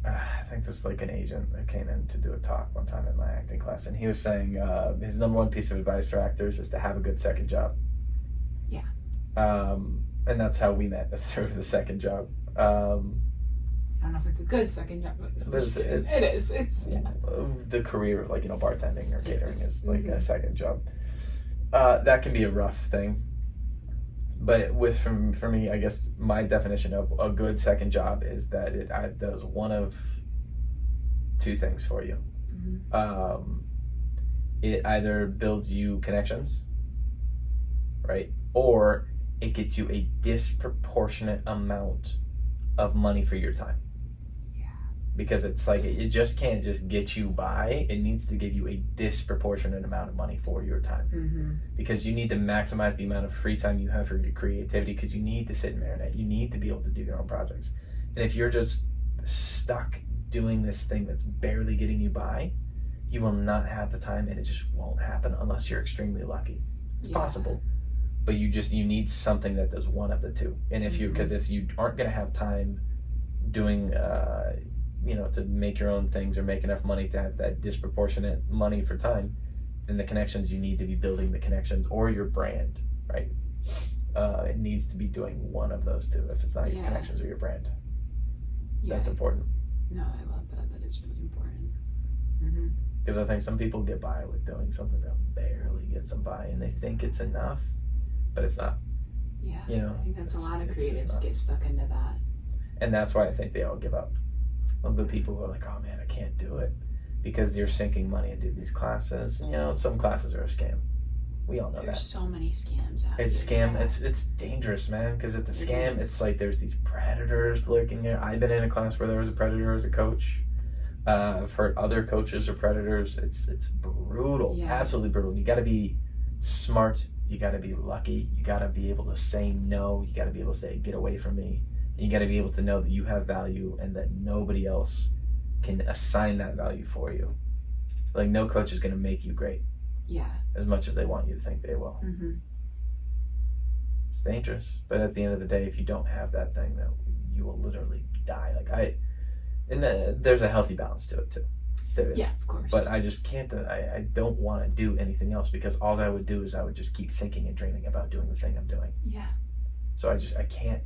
I think there's like an agent that came in to do a talk one time in my acting class, and he was saying his number one piece of advice for actors is to have a good second job. Yeah. And that's how we met, is through the second job. I don't know if it's a good second job, but It is. It's the career of bartending or catering is like a second job. That can be a rough thing. But for me, I guess my definition of a good second job is that it does one of two things for you. It either builds you connections, right? Or it gets you a disproportionate amount of money for your time. Because it's like, it just can't just get you by. It needs to give you a disproportionate amount of money for your time. Because you need to maximize the amount of free time you have for your creativity, because you need to sit and marinate. You need to be able to do your own projects. And if you're just stuck doing this thing that's barely getting you by, you will not have the time, and it just won't happen unless you're extremely lucky. It's possible. But you need something that does one of the two. And if because if you aren't going to have time doing to make your own things or make enough money to have that disproportionate money for time, then the connections, you need to be building the connections, or your brand, right? It needs to be doing one of those two. If it's not your connections or your brand, that's important. No, I love that. That is really important. Because I think some people get by with doing something that barely gets them by, and they think it's enough, but it's not. Yeah, I think that's a lot of creatives get stuck into that. And that's why I think they all give up. The people who are like, oh man, I can't do it, because they're sinking money into these classes. Some classes are a scam. We all know that. There's so many scams out It's here. scam. It's dangerous, man, because it's a scam. It's like there's these predators lurking there. I've been in a class where there was a predator as a coach. I've heard other coaches are predators. It's brutal, absolutely brutal. You got to be smart. You got to be lucky. You got to be able to say no. You got to be able to say, get away from me. You got to be able to know that you have value and that nobody else can assign that value for you. Like, no coach is going to make you great. As much as they want you to think they will. It's dangerous. But at the end of the day, if you don't have that thing, then you will literally die. There's a healthy balance to it too. There is. Yeah, of course. But I just can't, I don't want to do anything else, because all I would do is I would just keep thinking and dreaming about doing the thing I'm doing. So I can't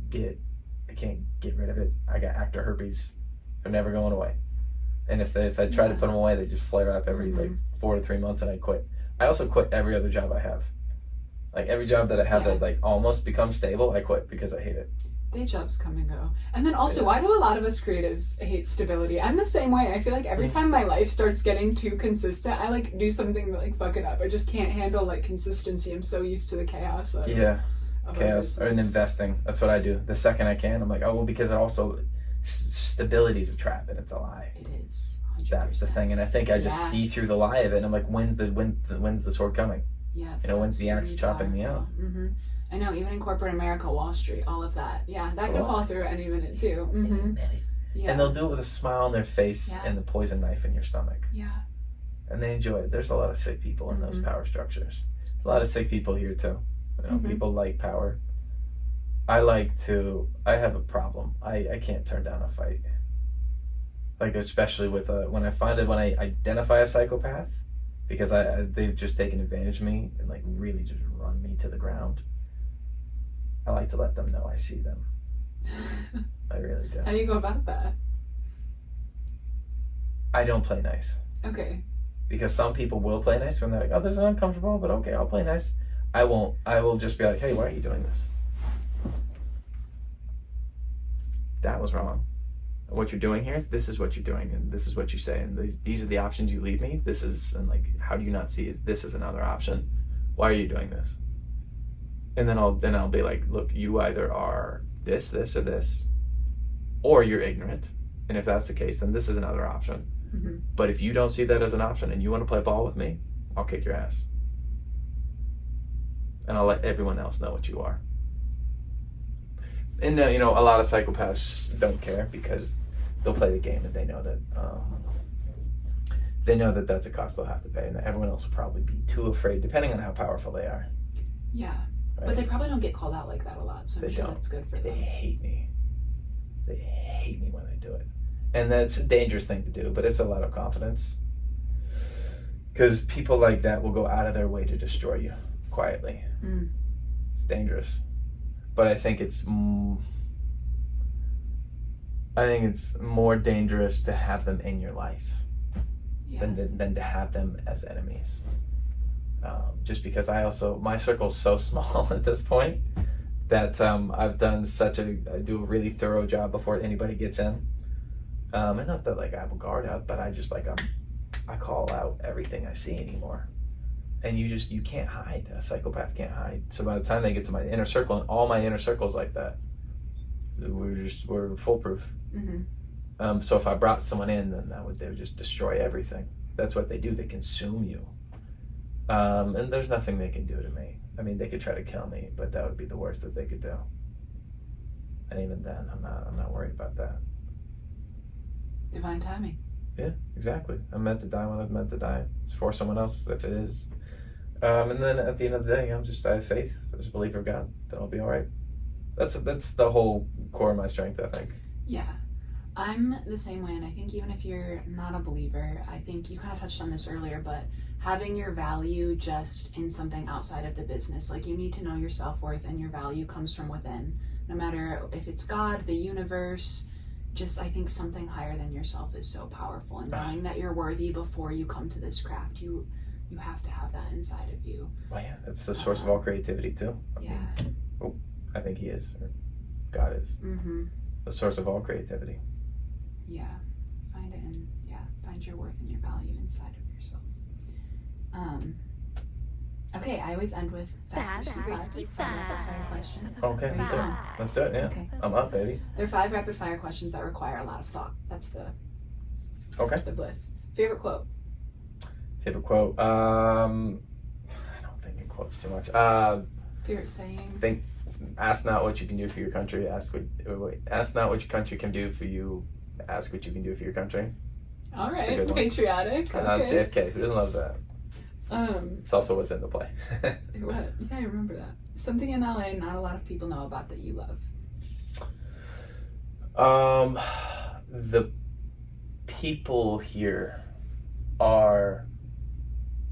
get rid of it. I got actor herpes. They're never going away. And if I try to put them away, they just flare up every 4 to 3 months, and I quit. I also quit every other job I have. Like, every job that I have that almost becomes stable, I quit because I hate it. Day jobs come and go. And then also, why do a lot of us creatives hate stability? I'm the same way. I feel like every time my life starts getting too consistent, I do something to fuck it up. I just can't handle consistency. I'm so used to the chaos of chaos. Or in investing, that's what I do. The second I can, I'm like, oh well, because it also stability is a trap, and it's a lie. It is. 100%. That's the thing, and I think I just see through the lie of it, and I'm like, when's the sword coming? When's the axe chopping me out? I know, even in corporate America, Wall Street, all of that. That could fall through any minute too. Any minute. And they'll do it with a smile on their face and the poison knife in your stomach. And they enjoy it. There's a lot of sick people in those power structures. A lot of sick people here too. People like power. I have a problem. I can't turn down a fight. Especially with when I identify a psychopath, because they've just taken advantage of me and really just run me to the ground. I like to let them know I see them. I really do. How do you go about that? I don't play nice. Okay. Because some people will play nice when they're like, oh, this is uncomfortable, but okay, I'll play nice. I won't. I will just be like, hey, why are you doing this? That was wrong. what you're doing here. This is what you're doing, and this is what you say, and these are the options you leave me. This is, and like, how do you not see this is another option? Why are you doing this? And then I'll be like, look, you either are this, or this, or you're ignorant. And if that's the case, then this is another option. Mm-hmm. But if you don't see that as an option and you want to play ball with me, I'll kick your ass. And I'll let everyone else know what you are. And you know, a lot of psychopaths don't care because they'll play the game and they know that that's a cost they'll have to pay, and that everyone else will probably be too afraid, depending on how powerful they are. Yeah. Right? But they probably don't get called out like that a lot, so I'm sure that's good for They them. hate me. They hate me when I do it. And that's a dangerous thing to do, but it's a lot of confidence. Because people like that will go out of their way to destroy you quietly. Mm. It's dangerous. But I think it's more dangerous to have them in your life than to have them as enemies. Just because my circle's so small at this point that I've done I do a really thorough job before anybody gets in. And not that like I have a guard up, but I just like I call out everything I see anymore. And you can't hide. A psychopath can't hide. So by the time they get to my inner circle, and all my inner circles like that, we're foolproof. Mm-hmm. So if I brought someone in, then they would just destroy everything. That's what they do. They consume you. And there's nothing they can do to me. I mean, they could try to kill me, but that would be the worst that they could do. And even then, I'm not worried about that. Divine timing. Yeah, exactly. I'm meant to die when I'm meant to die. It's for someone else if it is. And then at the end of the day, I have faith. I just believe in God. Then I'll be all right. That's the whole core of my strength, I think. Yeah. I'm the same way, and I think even if you're not a believer, I think you kind of touched on this earlier, but having your value just in something outside of the business, like you need to know your self-worth, and your value comes from within. No matter if it's God, the universe, just I think something higher than yourself is so powerful, and knowing that you're worthy before you come to this craft, you have to have that inside of you. Well, yeah, that's the source of all creativity too. I think he is, or God is, the source of all creativity. Yeah, find your worth and your value inside of yourself. Okay, I always end with fast rapid fire questions. Okay, let's do it. Yeah, Okay. I'm up, baby. They're 5 rapid fire questions that require a lot of thought. That's the bliff. Favorite quote? Favorite quote? I don't think in quotes too much. Favorite saying? Ask not what you can do for your country. Ask not what your country can do for you. Ask what you can do for your country. All right, patriotic. That's Okay. JFK. Who doesn't love that? It's also what's in the play. What? Yeah, I remember that. Something in LA not a lot of people know about that you love. The people here are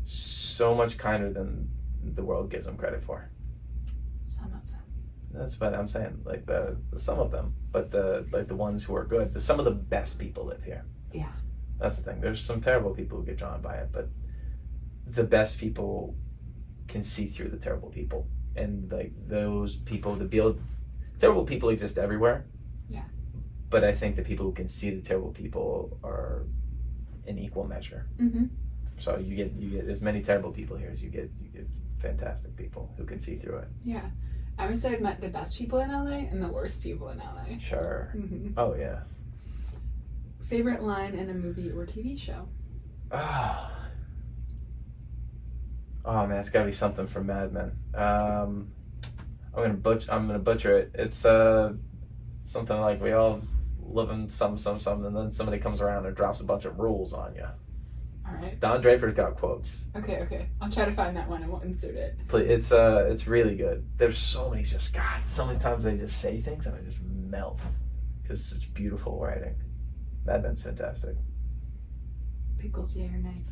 so much kinder than the world gives them credit for. Some of them. That's what I'm saying. Like the some of them, but the ones who are good. Some of the best people live here. Yeah. That's the thing. There's some terrible people who get drawn by it, but the best people can see through the terrible people, and like those people, terrible people exist everywhere. Yeah. But I think the people who can see the terrible people are in equal measure. Mm-hmm. So you get as many terrible people here as you get fantastic people who can see through it. Yeah. I would say I've met the best people in LA and the worst people in LA. Sure. Mm-hmm. Oh yeah. Favorite line in a movie or TV show? Oh man, it's gotta be something from Mad Men. I'm gonna butcher it. It's something like we all just live in some, and then somebody comes around and drops a bunch of rules on you. All right. Don Draper's got quotes. Okay. I'll try to find that one and we'll insert it. It's really good. There's so many so many times they just say things and I just melt because it's such beautiful writing. Mad Men's fantastic. Pickles, yay or nay?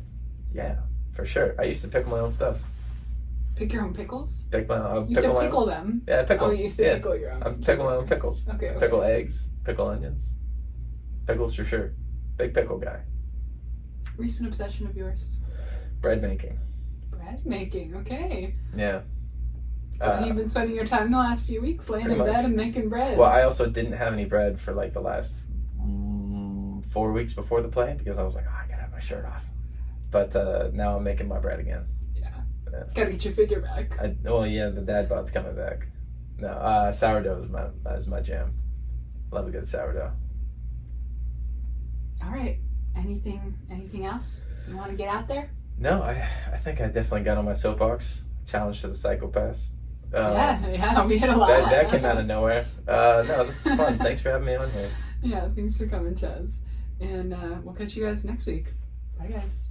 Yeah, for sure. I used to pickle my own stuff. Pick your own pickles? You have to pickle them? Yeah, pickle. Oh, you used to pickle your own. I pickle my own pickles. Okay. Pickle eggs, pickle onions. Pickles for sure. Big pickle guy. Recent obsession of yours? Bread making. Bread making, okay. Yeah. So you've been spending your time the last few weeks laying in bed and making bread. Well, I also didn't have any bread for like the last 4 weeks before the play because I was like, oh, I gotta have my shirt off. But now I'm making my bread again. Yeah. Gotta get your figure back. The dad bod's coming back. No, sourdough is my jam. Love a good sourdough. All right. Anything else you want to get out there? No, I think I definitely got on my soapbox. Challenge to the psychopaths. Yeah, we had a lot. That came out of nowhere. No, this is fun. Thanks for having me on here. Yeah, thanks for coming, Chaz. And we'll catch you guys next week. Bye, guys.